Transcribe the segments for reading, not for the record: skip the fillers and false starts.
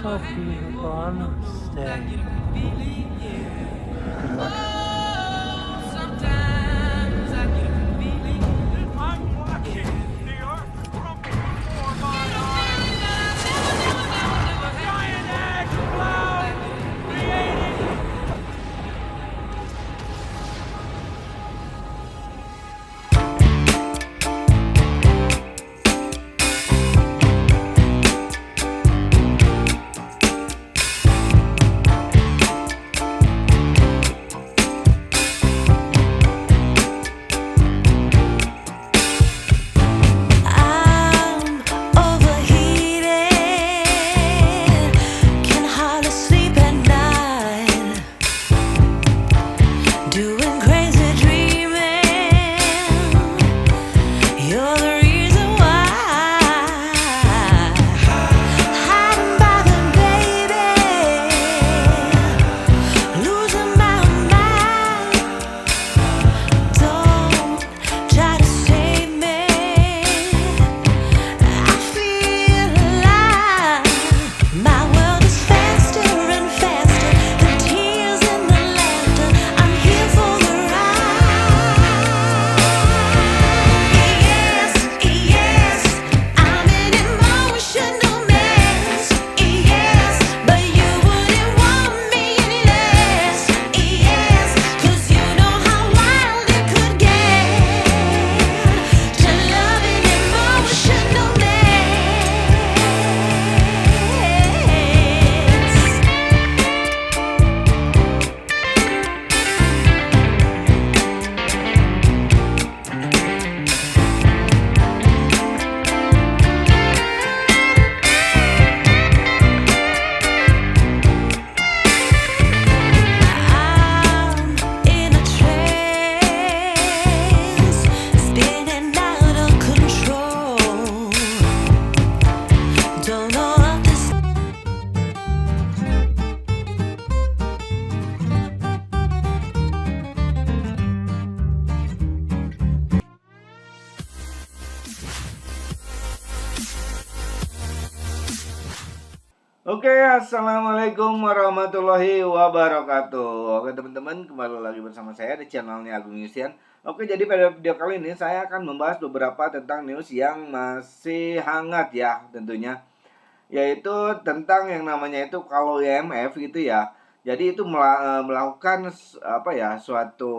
hope you wanna stay. I'm watching the earth crumble before my eyes. A giant ash cloud created. I'm overheated, can hardly sleep at night, doing crazy dreaming. You're the reason why. Hiding by the baby, losing my mind. Don't try to save me. I feel alive. My world is faster and faster. The tears and the laughter. I'm here for the ride. Yes, yes, I'm an emotional mess. Yes, but you wouldn't want me less. Yes, 'cause you know how wild it could get to love an emotional mess. I'm in a trance, spinning out of control. Don't know what this. Oke, assalamualaikum warahmatullahi wabarakatuh. Oke teman-teman, kembali lagi bersama saya di channelnya Agung Yusian. Oke, jadi pada video kali ini saya akan membahas beberapa tentang news yang masih hangat ya tentunya, yaitu tentang yang namanya itu kalau IMF gitu ya. Jadi itu melakukan suatu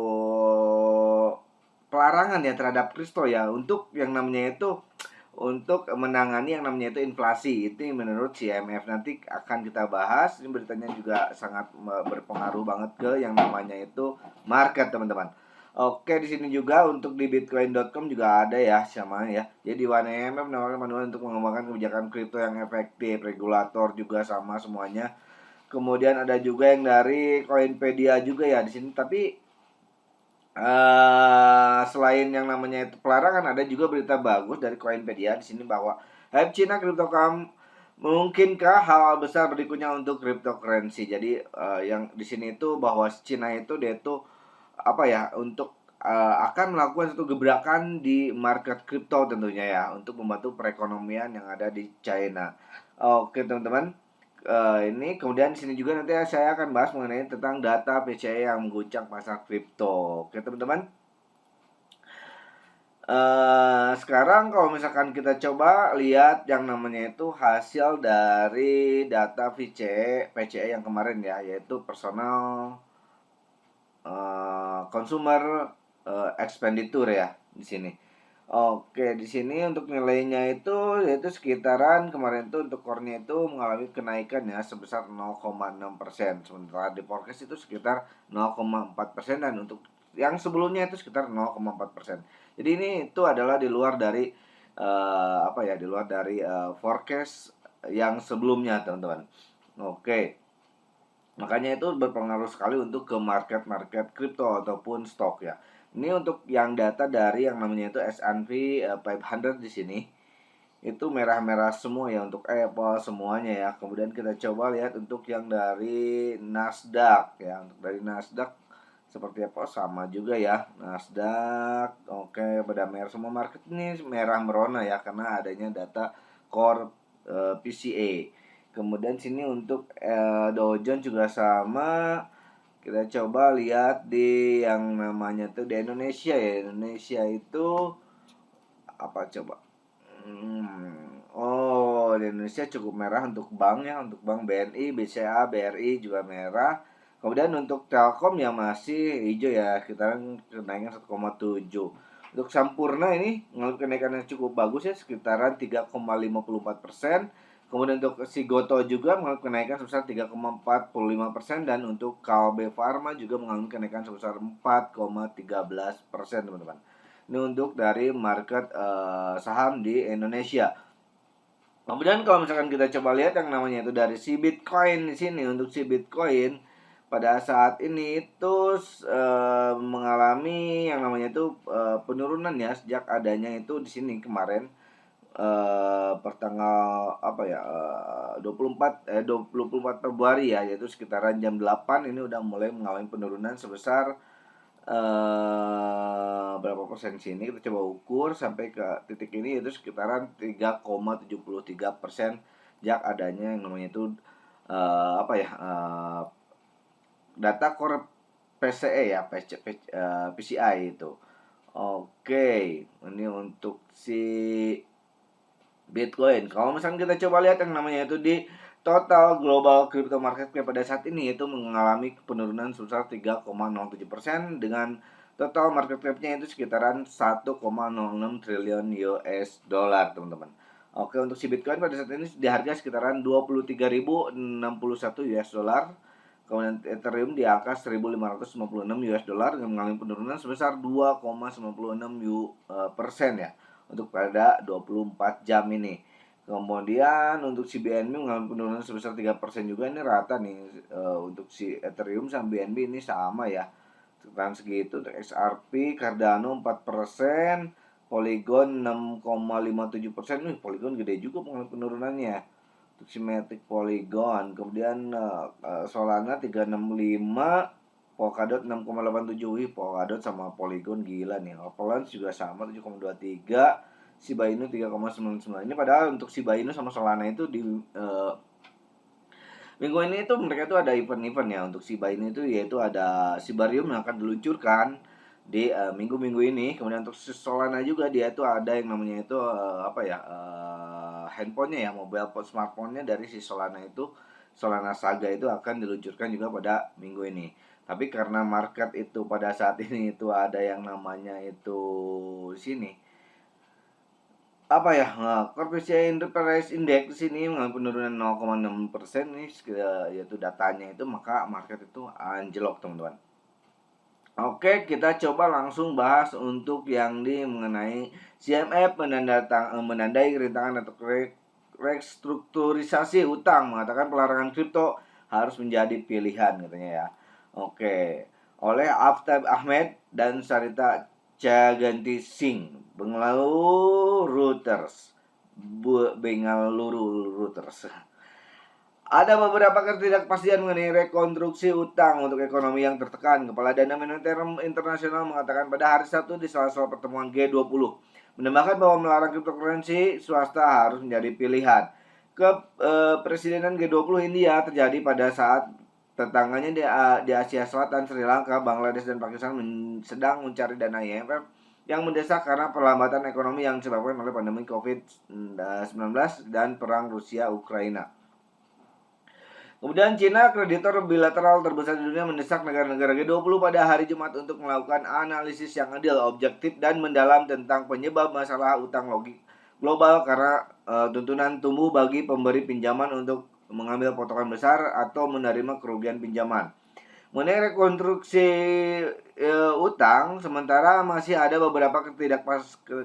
pelarangan ya terhadap kripto ya, untuk yang namanya itu untuk menangani yang namanya itu inflasi. Itu menurut IMF. Nanti akan kita bahas. Ini beritanya juga sangat berpengaruh banget ke yang namanya itu market, teman-teman. Oke, di sini juga untuk di bitcoin.com juga ada ya sama ya. Jadi One IMF menawarkan panduan untuk mengembangkan kebijakan kripto yang efektif, regulator juga sama semuanya. Kemudian ada juga yang dari Coinpedia juga ya di sini. Tapi selain yang namanya itu pelarangan, ada juga berita bagus dari Coinpedia di sini bahwa hype Cina cryptocurrency, mungkinkah hal besar berikutnya untuk cryptocurrency. Jadi yang di sini itu bahwa Cina itu dia itu untuk akan melakukan satu gebrakan di market kripto tentunya ya, untuk membantu perekonomian yang ada di China. Oke teman-teman. Ini kemudian di sini juga nanti saya akan bahas mengenai tentang data PCE yang mengguncang pasar kripto. Oke teman-teman. Sekarang kalau misalkan kita coba lihat yang namanya itu hasil dari data PCE yang kemarin ya, yaitu personal consumer expenditure ya di sini. Oke, di sini untuk nilainya itu yaitu sekitaran kemarin itu untuk core-nya itu mengalami kenaikan ya sebesar 0,6%. Sementara di forecast itu sekitar 0,4%, dan untuk yang sebelumnya itu sekitar 0,4%. Jadi ini itu adalah di luar dari di luar dari forecast yang sebelumnya, teman-teman. Oke. Makanya itu berpengaruh sekali untuk ke market kripto ataupun stok ya. Ini untuk yang data dari yang namanya itu S&P 500 di sini. Itu merah-merah semua ya untuk Apple semuanya ya. Kemudian kita coba lihat untuk yang dari Nasdaq ya. Untuk dari Nasdaq seperti apa, sama juga ya. Nasdaq oke, pada merah semua, market ini merah merona ya karena adanya data core PCA. Kemudian sini untuk Dow Jones juga sama. Kita coba lihat di yang namanya tuh di Indonesia ya. Indonesia itu apa coba? Oh, di Indonesia cukup merah untuk bank ya, untuk bank BNI, BCA, BRI juga merah. Kemudian untuk Telkom yang masih hijau ya, kita kenaikan 1,7. Untuk Sampurna ini mengalami kenaikan yang cukup bagus ya, sekitaran 3,54%. Kemudian untuk Sigoto juga mengalami kenaikan sebesar 3,45%, dan untuk Kalbe Farma juga mengalami kenaikan sebesar 4,13%, teman-teman. Ini untuk dari market saham di Indonesia. Kemudian kalau misalkan kita coba lihat yang namanya itu dari si Bitcoin di sini, untuk si Bitcoin pada saat ini itu mengalami yang namanya itu penurunan ya, sejak adanya itu di sini kemarin pertanggal 24 Februari ya, yaitu sekitaran jam 8 ini udah mulai mengalami penurunan sebesar berapa persen sini, kita coba ukur sampai ke titik ini, yaitu sekitaran 3,73% sejak adanya yang namanya itu data core PCE ya, PCI itu. Oke, ini untuk si Bitcoin. Kalau misalnya kita coba lihat yang namanya itu di total global crypto market cap pada saat ini itu mengalami penurunan sebesar 3,07% dengan total market cap-nya itu sekitaran 1,06 triliun US dollar, teman-teman. Oke, untuk si Bitcoin pada saat ini di harga sekitaran 23.061 US dollar. Kemudian Ethereum di angka 1.556 US dollar dengan mengalami penurunan sebesar 2,96% ya untuk pada 24 jam ini. Kemudian untuk si BNB mengalami penurunan sebesar 3% juga, ini rata nih untuk si Ethereum sama BNB ini sama ya. Sekitar segitu. Untuk XRP, Cardano 4%, Polygon 6,57%. Polygon gede juga mengalami penurunannya. Untuk Symmetric Polygon, kemudian Solana 365, Polkadot 6,87. Polkadot sama Polygon gila nih. Avalanche juga sama 7,23, Shiba Inu 3,99. Ini padahal untuk Shiba Inu sama Solana itu di minggu ini itu mereka itu ada event-event ya. Untuk Shiba Inu itu yaitu ada Shibarium yang akan diluncurkan di minggu-minggu ini. Kemudian untuk Solana juga dia itu ada yang namanya itu handphonenya ya, mobile phone, smartphone-nya dari si Solana itu, Solana Saga itu akan diluncurkan juga pada minggu ini. Tapi karena market itu pada saat ini itu ada yang namanya itu di sini Core PCI Enterprise Index di sini mengalami penurunan 0,6% nih, yaitu datanya itu, maka market itu anjlok, teman-teman. Oke, kita coba langsung bahas untuk yang mengenai CMF menandai rintangan atau restrukturisasi utang, mengatakan pelarangan kripto harus menjadi pilihan, katanya ya. Oke, oleh Aftab Ahmed dan Sarita Jaganti Singh, Bengaluru Reuters. Ada beberapa ketidakpastian mengenai rekonstruksi utang untuk ekonomi yang tertekan. Kepala Dana Moneter Internasional mengatakan pada hari Sabtu di salah-salah pertemuan G20, menambahkan bahwa melarang kriptokurrensi swasta harus menjadi pilihan. Kepresidenan G20 India terjadi pada saat tetangganya di Asia Selatan, Sri Lanka, Bangladesh, dan Pakistan sedang mencari dana IMF yang mendesak karena perlambatan ekonomi yang disebabkan oleh pandemi COVID-19 dan perang Rusia-Ukraina. Kemudian Cina, kreditor bilateral terbesar di dunia, mendesak negara-negara G20 pada hari Jumat untuk melakukan analisis yang adil, objektif, dan mendalam tentang penyebab masalah utang global karena tuntunan tumbuh bagi pemberi pinjaman untuk mengambil potongan besar atau menerima kerugian pinjaman. Mengenai rekonstruksi utang, sementara masih ada beberapa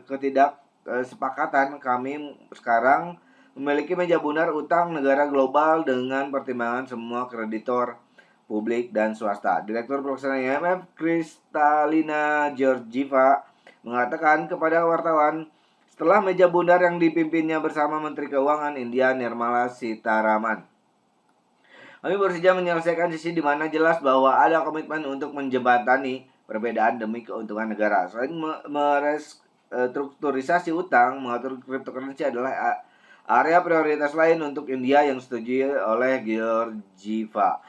ketidaksepakatan, kami sekarang memiliki meja bundar utang negara global dengan pertimbangan semua kreditor publik dan swasta. Direktur Pelaksana IMF Kristalina Georgieva mengatakan kepada wartawan setelah meja bundar yang dipimpinnya bersama Menteri Keuangan India Nirmala Sitharaman. Kami bersedia menyelesaikan sisi di mana jelas bahwa ada komitmen untuk menjembatani perbedaan demi keuntungan negara. Selain merestrukturisasi utang, mengatur cryptocurrency area prioritas lain untuk India yang disetujui oleh Georgieva.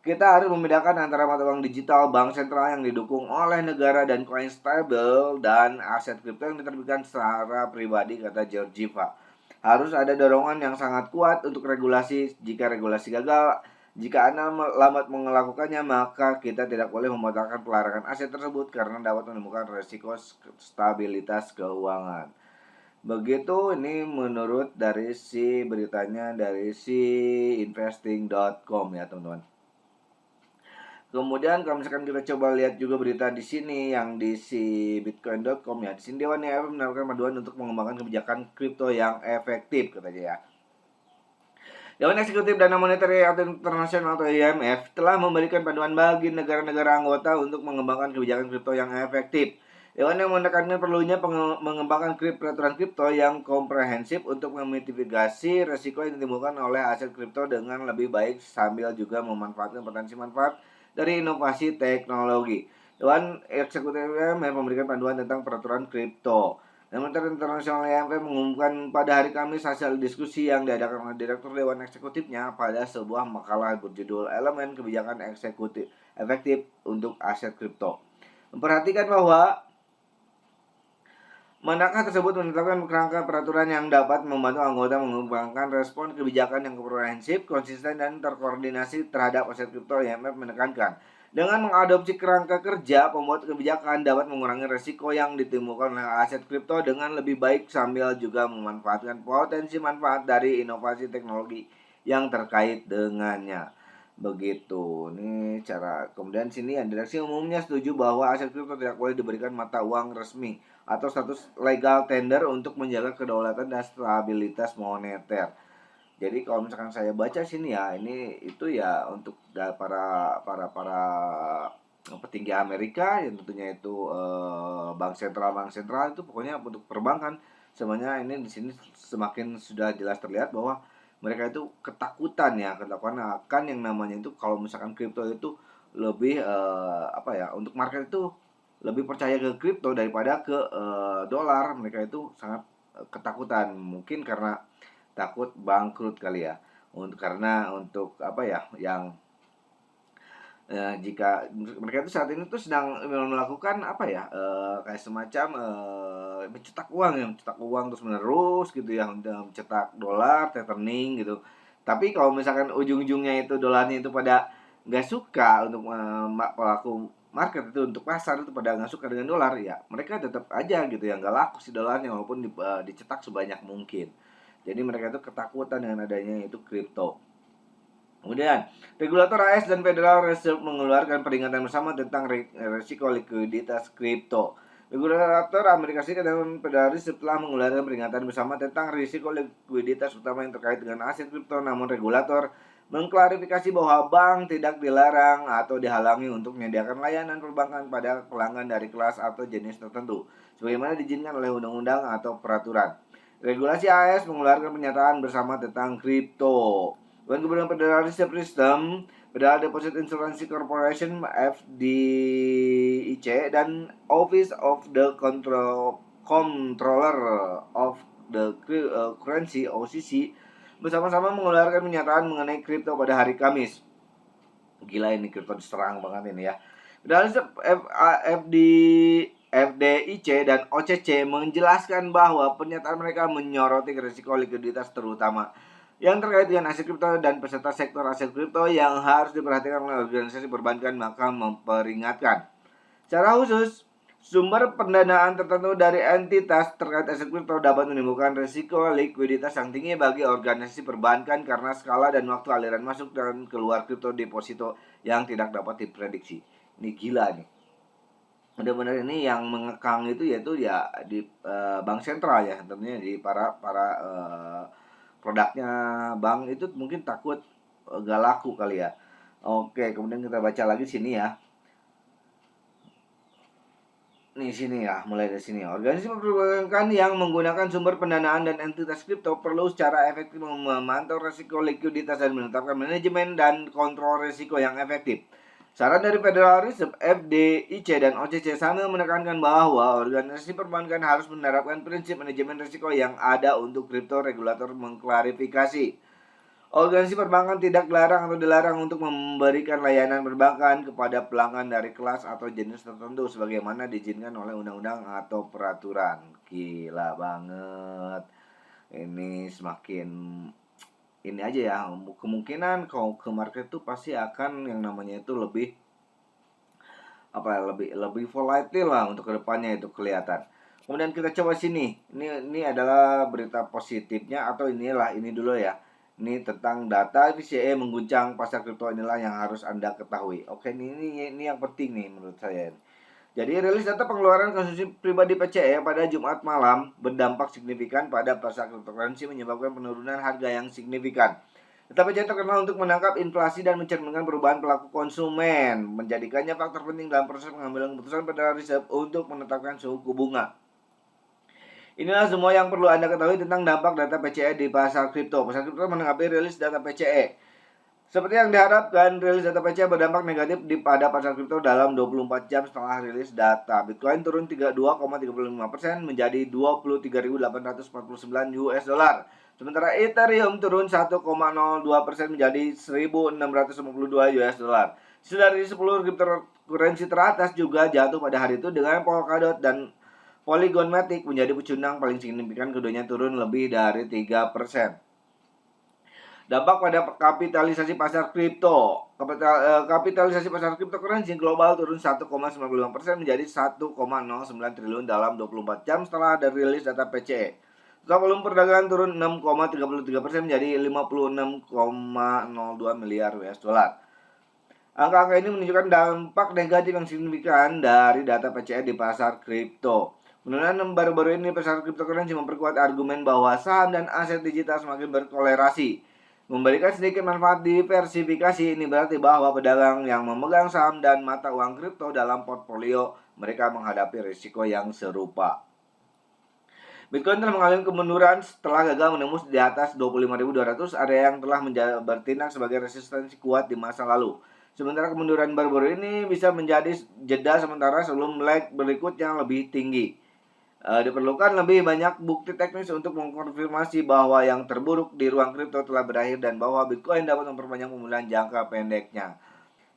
Kita harus membedakan antara mata uang digital bank sentral yang didukung oleh negara dan koin stabil dan aset kripto yang diterbitkan secara pribadi, kata Georgieva. Harus ada dorongan yang sangat kuat untuk regulasi. Jika regulasi gagal, jika Anda lambat melakukannya, maka kita tidak boleh membatalkan pelarangan aset tersebut karena dapat menimbulkan resiko stabilitas keuangan. Begitu ini menurut dari si beritanya dari si investing.com ya teman-teman. Kemudian kalau misalkan kita coba lihat juga berita di sini yang di si bitcoin.com ya. Di sini Dewan IMF menawarkan panduan untuk mengembangkan kebijakan kripto yang efektif katanya ya. Dewan Eksekutif Dana Moneter Internasional atau IMF telah memberikan panduan bagi negara-negara anggota untuk mengembangkan kebijakan kripto yang efektif. Dewan yang menekankan perlunya mengembangkan peraturan kripto yang komprehensif untuk memitigasi resiko yang ditimbulkan oleh aset kripto dengan lebih baik sambil juga memanfaatkan potensi manfaat dari inovasi teknologi. Dewan Eksekutif IMF memberikan panduan tentang peraturan kripto. Dewan Moneter Internasional IMF mengumumkan pada hari Kamis hasil diskusi yang diadakan oleh Direktur Dewan Eksekutifnya pada sebuah makalah berjudul Elemen Kebijakan Eksekutif Efektif untuk Aset Kripto. Memperhatikan bahwa manakah tersebut menetapkan kerangka peraturan yang dapat membantu anggota mengembangkan respon kebijakan yang komprehensif, konsisten, dan terkoordinasi terhadap aset kripto. IMF menekankan, dengan mengadopsi kerangka kerja, pembuat kebijakan dapat mengurangi resiko yang ditimbulkan oleh aset kripto dengan lebih baik sambil juga memanfaatkan potensi manfaat dari inovasi teknologi yang terkait dengannya. Begitu. Ini cara. Kemudian sini yang direksi umumnya setuju bahwa aset kripto tidak boleh diberikan mata uang resmi atau status legal tender untuk menjaga kedaulatan dan stabilitas moneter. Jadi kalau misalkan saya baca sini ya, ini itu ya untuk para petinggi Amerika yang tentunya itu bank sentral itu pokoknya untuk perbankan. Sebenarnya ini di sini semakin sudah jelas terlihat bahwa mereka itu ketakutan akan yang namanya itu kalau misalkan kripto itu lebih untuk market itu lebih percaya ke kripto daripada ke dolar. Mereka itu sangat ketakutan, mungkin karena takut bangkrut kali ya. Jika mereka itu saat ini tuh sedang melakukan kayak semacam mencetak uang terus menerus gitu ya, mencetak dolar, tethering gitu. Tapi kalau misalkan ujung-ujungnya itu dolarnya itu pada nggak suka untuk pelaku market itu, untuk pasar itu pada nggak suka dengan dolar ya, mereka tetap aja gitu ya nggak laku si dolarnya walaupun dicetak sebanyak mungkin. Jadi mereka itu ketakutan dengan adanya itu kripto. Kemudian, regulator AS dan Federal Reserve mengeluarkan peringatan bersama tentang risiko likuiditas kripto. Regulator Amerika Serikat dan Federal Reserve telah mengeluarkan peringatan bersama tentang risiko likuiditas utama yang terkait dengan aset kripto. Namun regulator mengklarifikasi bahwa bank tidak dilarang atau dihalangi untuk menyediakan layanan perbankan pada pelanggan dari kelas atau jenis tertentu, sebagaimana diizinkan oleh undang-undang atau peraturan. Regulasi AS mengeluarkan pernyataan bersama tentang kripto. Dewan Gubernur Federal Reserve System, Federal Deposit Insurance Corporation (FDIC) dan Office of the Comptroller of the Currency (OCC) bersama-sama mengeluarkan pernyataan mengenai kripto pada hari Kamis. Gila ini kripto diserang banget ini ya. Federal Reserve FDIC dan OCC menjelaskan bahwa pernyataan mereka menyoroti risiko likuiditas terutama yang terkait dengan aset kripto dan peserta sektor aset kripto yang harus diperhatikan oleh organisasi perbankan, maka memperingatkan. Secara khusus, sumber pendanaan tertentu dari entitas terkait aset kripto dapat menimbulkan risiko likuiditas yang tinggi bagi organisasi perbankan karena skala dan waktu aliran masuk dan keluar kripto deposito yang tidak dapat diprediksi. Ini gila nih. Benar-benar ini yang mengekang itu yaitu ya di bank sentral ya, tentunya di para produknya bank itu mungkin takut gak laku kali ya. Oke, kemudian kita baca lagi sini ya. Nih sini ya, mulai dari sini. Organisasi perbankan yang menggunakan sumber pendanaan dan entitas kripto perlu secara efektif memantau risiko likuiditas dan menetapkan manajemen dan kontrol risiko yang efektif. Saran dari Federal Reserve, FDIC, dan OCC sambil menekankan bahwa organisasi perbankan harus menerapkan prinsip manajemen risiko yang ada untuk kripto. Regulator mengklarifikasi, organisasi perbankan tidak dilarang untuk memberikan layanan perbankan kepada pelanggan dari kelas atau jenis tertentu sebagaimana diizinkan oleh undang-undang atau peraturan. Gila banget. Ini semakin ini aja ya, kemungkinan kalau ke market tuh pasti akan yang namanya itu lebih lebih volatile lah untuk kedepannya, itu kelihatan. Kemudian kita coba sini, ini adalah berita positifnya, atau ini dulu ya. Ini tentang data PCE mengguncang pasar kripto, inilah yang harus Anda ketahui. Oke, ini yang penting nih menurut saya. Jadi rilis data pengeluaran konsumsi pribadi PCE pada Jumat malam berdampak signifikan pada pasar cryptocurrency, menyebabkan penurunan harga yang signifikan. Data PCE terkenal untuk menangkap inflasi dan mencerminkan perubahan perilaku konsumen, menjadikannya faktor penting dalam proses pengambilan keputusan Federal Reserve untuk menetapkan suku bunga. Inilah semua yang perlu Anda ketahui tentang dampak data PCE di pasar kripto. Pasar kripto menanggapi rilis data PCE. Seperti yang diharapkan, rilis data PCE berdampak negatif pada pasar kripto dalam 24 jam setelah rilis data. Bitcoin turun 32,35% menjadi 23.849 US dollar. Sementara Ethereum turun 1,02% menjadi 1.652 US dollar. Dari 10 cryptocurrency teratas juga jatuh pada hari itu, dengan Polkadot dan Polygon Matic menjadi pecundang paling signifikan, keduanya turun lebih dari 3%. Dampak pada kapitalisasi pasar kripto. Kapitalisasi pasar cryptocurrency global turun 1,95% menjadi 1,09 triliun dalam 24 jam setelah ada rilis data PCE. Total volume perdagangan turun 6,33% menjadi 56,02 miliar US dollar. Angka-angka ini menunjukkan dampak negatif yang signifikan dari data PCE di pasar kripto. Penurunan baru-baru ini pasar cryptocurrency memperkuat argumen bahwa saham dan aset digital semakin berkolerasi. Memberikan sedikit manfaat diversifikasi, ini berarti bahwa pedagang yang memegang saham dan mata uang kripto dalam portfolio mereka menghadapi risiko yang serupa. Bitcoin telah mengalami kemunduran setelah gagal menembus di atas 25.200, area yang telah bertindak sebagai resistensi kuat di masa lalu. Sementara kemunduran baru-baru ini bisa menjadi jeda sementara sebelum leg berikut yang lebih tinggi. Diperlukan lebih banyak bukti teknis untuk mengkonfirmasi bahwa yang terburuk di ruang kripto telah berakhir dan bahwa Bitcoin dapat memperpanjang pemulihan jangka pendeknya.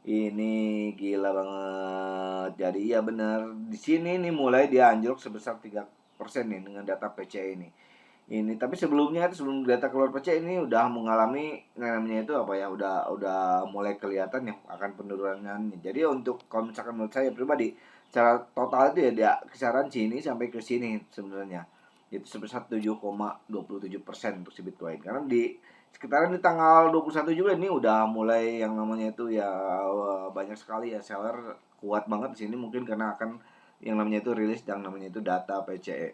Ini gila banget. Jadi ya benar, di sini nih mulai dia anjlok sebesar 3% nih dengan data PCE ini. Tapi sebelum data keluar PCE ini udah mengalami namanya itu udah mulai kelihatan ya akan penurunannya. Jadi untuk kalau misalkan menurut saya pribadi, secara total itu ya dia kisaran sini sampai ke sini sebenarnya. Itu sebesar 7,27% untuk si Bitcoin. Karena di sekitaran di tanggal 21 juga ini udah mulai yang namanya itu ya banyak sekali ya seller kuat banget di sini, mungkin karena akan yang namanya itu rilis yang namanya itu data PCE.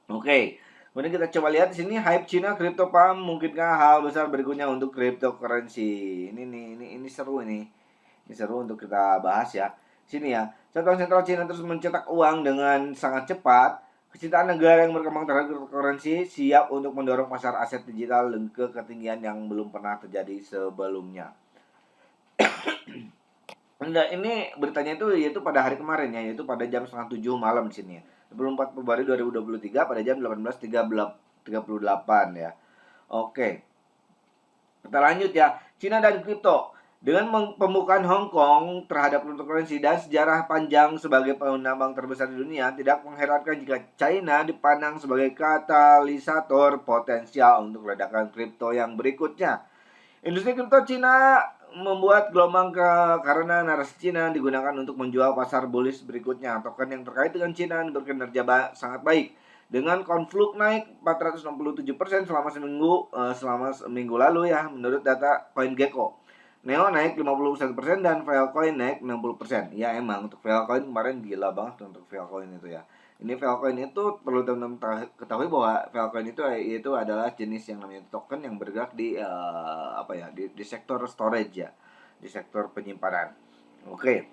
Oke. Kemudian kita coba lihat di sini hype Cina crypto pump, mungkinkah hal besar berikutnya untuk cryptocurrency. Ini seru ini. Ini seru untuk kita bahas ya. Sini ya. Sentral Cina terus mencetak uang dengan sangat cepat. Kecintaan negara yang berkembang terhadap cryptocurrency siap untuk mendorong pasar aset digital ke ketinggian yang belum pernah terjadi sebelumnya. Nah, ini beritanya yaitu pada hari kemarin ya, yaitu pada jam 6:30 malam di sini ya. 24 Februari 2023 pada jam 18.38 ya. Oke. Kita lanjut ya. Cina dan kripto. Dengan pembukaan Hong Kong terhadap cryptocurrency dan sejarah panjang sebagai penambang terbesar di dunia, tidak mengherankan jika China dipandang sebagai katalisator potensial untuk ledakan kripto yang berikutnya. Industri kripto Cina membuat gelombang karena narasi Cina digunakan untuk menjual pasar bullish berikutnya. Token yang terkait dengan Cina berkinerja sangat baik, dengan Conflux naik 467% selama seminggu lalu ya, menurut data CoinGecko. Neo naik 51% dan Filecoin naik 60%. Ya emang untuk Filecoin kemarin gila banget untuk Filecoin itu ya. Ini Filecoin itu perlu teman-teman ketahui bahwa Filecoin itu adalah jenis yang namanya token yang bergerak di di sektor storage ya, di sektor penyimpanan. Oke.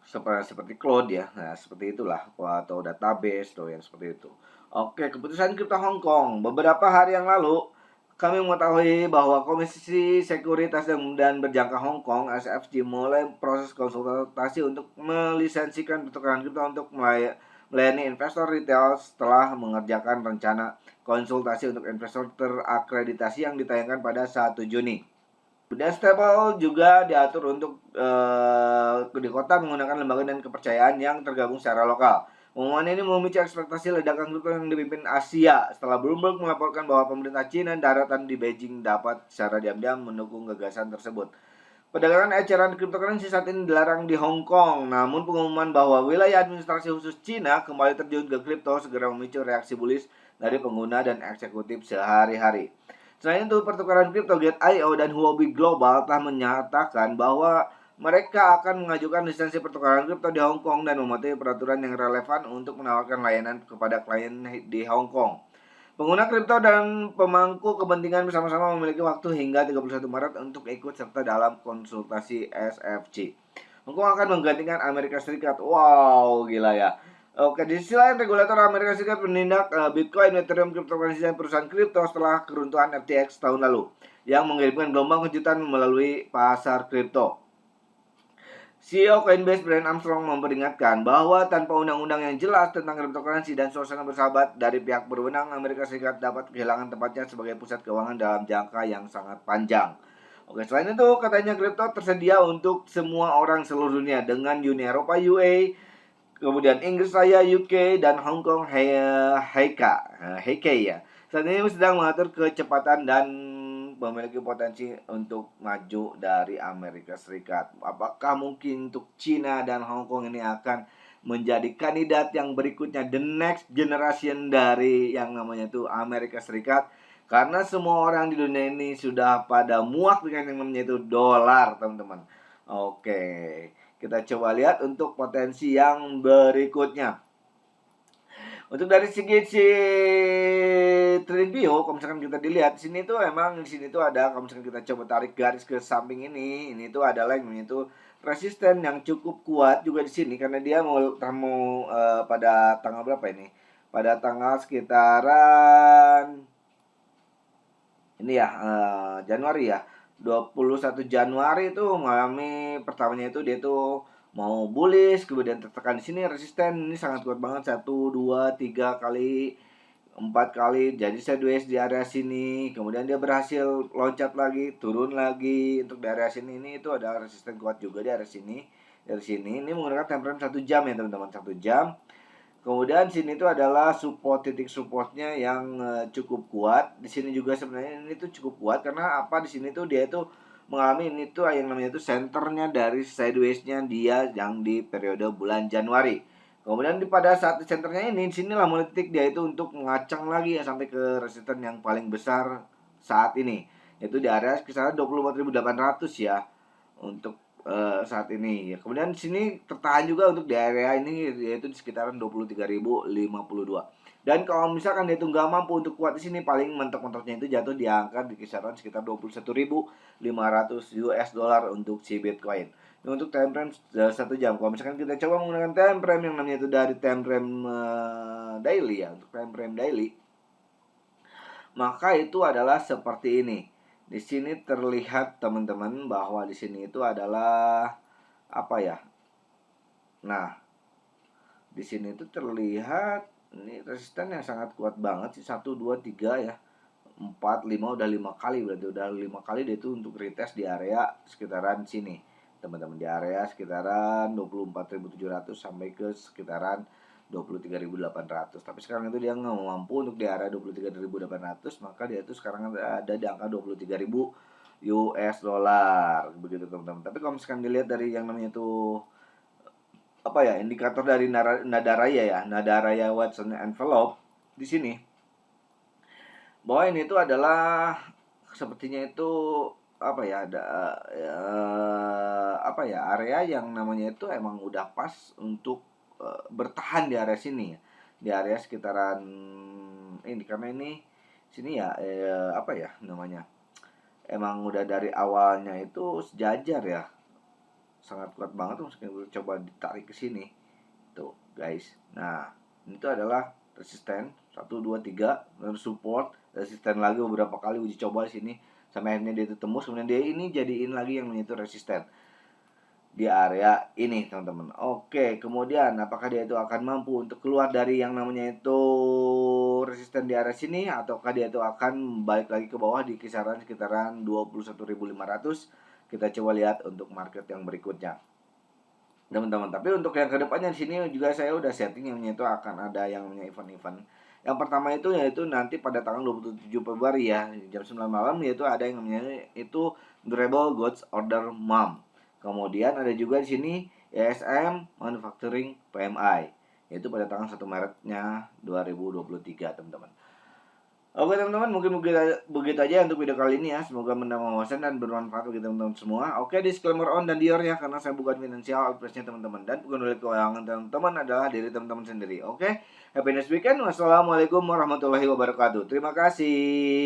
Seperti cloud ya. Nah, seperti itulah, atau database atau yang seperti itu. Oke, keputusan kripto Hong Kong beberapa hari yang lalu kami mengetahui bahwa Komisi Sekuritas dan Berjangka Hong Kong (SFC) mulai proses konsultasi untuk melisensikan pertukaran kripto untuk melayani investor retail setelah mengerjakan rencana konsultasi untuk investor terakreditasi yang ditayangkan pada 1 Juni. Kemudian stable juga diatur untuk di kota menggunakan lembaga dan kepercayaan yang tergabung secara lokal. Pengumuman ini memicu ekspektasi ledakan kripto yang dipimpin Asia setelah Bloomberg melaporkan bahwa pemerintah China daratan di Beijing dapat secara diam-diam mendukung gagasan tersebut. Perdagangan eceran cryptocurrency saat ini dilarang di Hong Kong, namun pengumuman bahwa wilayah administrasi khusus China kembali terjun ke kripto segera memicu reaksi bullish dari pengguna dan eksekutif sehari-hari. Selain itu, pertukaran kripto Gate.io dan Huobi Global telah menyatakan bahwa mereka akan mengajukan lisensi pertukaran kripto di Hong Kong dan mematuhi peraturan yang relevan untuk menawarkan layanan kepada klien di Hong Kong. Pengguna kripto dan pemangku kepentingan bersama-sama memiliki waktu hingga 31 Maret untuk ikut serta dalam konsultasi SFC. Hong Kong akan menggantikan Amerika Serikat. Wow, gila ya. Oke, di sisi lain, regulator Amerika Serikat menindak Bitcoin, Ethereum, cryptocurrency, dan perusahaan kripto setelah keruntuhan FTX tahun lalu yang mengirimkan gelombang kejutan melalui pasar kripto. CEO Coinbase Brian Armstrong memperingatkan bahwa tanpa undang-undang yang jelas tentang cryptocurrency dan suasana bersahabat dari pihak berwenang, Amerika Serikat dapat kehilangan tempatnya sebagai pusat keuangan dalam jangka yang sangat panjang. Oke, selain itu katanya kripto tersedia untuk semua orang seluruh dunia dengan Uni Eropa UA, kemudian Inggris Raya UK dan Hong Kong HK ya. Saat ini sedang mengatur kecepatan dan memiliki potensi untuk maju dari Amerika Serikat. Apakah mungkin untuk China dan Hong Kong ini akan menjadi kandidat yang berikutnya, the next generation dari yang namanya itu Amerika Serikat? Karena semua orang di dunia ini sudah pada muak dengan yang namanya itu dolar, teman-teman. Oke, kita coba lihat untuk potensi yang berikutnya. Untuk dari segi TradingView, kalau misalkan kita dilihat di sini tuh emang di sini tuh ada, kalau misalkan kita coba tarik garis ke samping ini tuh adalah yang itu resisten yang cukup kuat juga di sini karena dia mau pada tanggal berapa ini? Pada tanggal sekitaran ini ya Januari ya. 21 Januari itu mengalami pertamanya itu dia tuh mau bullish, kemudian tertekan di sini resisten ini sangat kuat banget 1 2 3 kali 4 kali jadi sideways di area sini, kemudian dia berhasil loncat lagi, turun lagi untuk di area sini. Ini itu ada resisten kuat juga di area sini. Dari sini ini menggunakan time frame 1 jam ya teman-teman, 1 jam. Kemudian sini itu adalah titik supportnya yang cukup kuat. Di sini juga sebenarnya ini tuh cukup kuat karena apa, di sini tuh dia itu mengalami ini tuh yang namanya itu senternya dari sideways-nya dia yang di periode bulan Januari. Kemudian pada saat di senternya ini, sinilah mulai titik dia itu untuk mengacang lagi ya sampai ke resisten yang paling besar saat ini, yaitu di area kisaran 24.800 ya untuk saat ini. Ya, kemudian di sini tertahan juga untuk di area ini yaitu di sekitaran 23.052. Dan kalau misalkan dia itu nggak mampu untuk kuat di sini, paling mentok-mentoknya itu jatuh di angka di kisaran sekitar 21.500 US dollar untuk si Bitcoin. Ini untuk time frame 1 jam. Kalau misalkan kita coba menggunakan time frame yang namanya itu dari time frame daily ya, untuk time frame daily, maka itu adalah seperti ini. Di sini terlihat teman-teman bahwa di sini itu adalah apa ya? Nah, di sini itu terlihat ini resisten yang sangat kuat banget sih, 1 2 3 ya. 4 5 udah 5 kali, berarti udah 5 kali dia itu untuk retest di area sekitaran sini. Teman-teman di area sekitaran 24.700 sampai ke sekitaran 23.800. Tapi sekarang itu dia nggak mampu untuk di area 23.800, maka dia itu sekarang ada di angka 23.000 US dollar begitu teman-teman. Tapi kalau misalkan dilihat dari yang namanya itu apa ya, indikator dari nada raya Watson envelope di sini, bahwa ini itu adalah sepertinya itu apa ya, ada apa ya, area yang namanya itu emang udah pas untuk bertahan di area sini ya, di area sekitaran ini, karena ini sini ya apa ya namanya, emang udah dari awalnya itu sejajar ya, sangat kuat banget. Mungkin coba ditarik ke sini tuh guys. Nah, itu adalah resisten 1 2 3, lalu support, resisten lagi beberapa kali uji coba di sini sampai akhirnya dia itu tembus, kemudian dia ini jadiin lagi yang namanya itu resisten di area ini, teman-teman. Oke, kemudian apakah dia itu akan mampu untuk keluar dari yang namanya itu resisten di area sini, ataukah dia itu akan balik lagi ke bawah di kisaran sekitaran 21.500? Kita coba lihat untuk market yang berikutnya, teman-teman. Tapi untuk yang kedepannya di sini juga saya udah setting yang namanya itu akan ada yang namanya event-event. Yang pertama itu yaitu nanti pada tanggal 27 Februari ya, jam 9 malam, yaitu ada yang namanya itu Durable Goods Order Month. Kemudian ada juga di sini ESM Manufacturing PMI, yaitu pada tanggal 1 Maretnya 2023, teman-teman. Oke teman-teman, mungkin begitu aja untuk video kali ini ya. Semoga menambah wawasan dan bermanfaat bagi teman-teman semua. Oke, disclaimer on dan dior ya, karena saya bukan financial advice-nya teman-teman, dan pengendali keuangan teman-teman adalah diri teman-teman sendiri. Oke, happy next weekend. Wassalamualaikum warahmatullahi wabarakatuh. Terima kasih.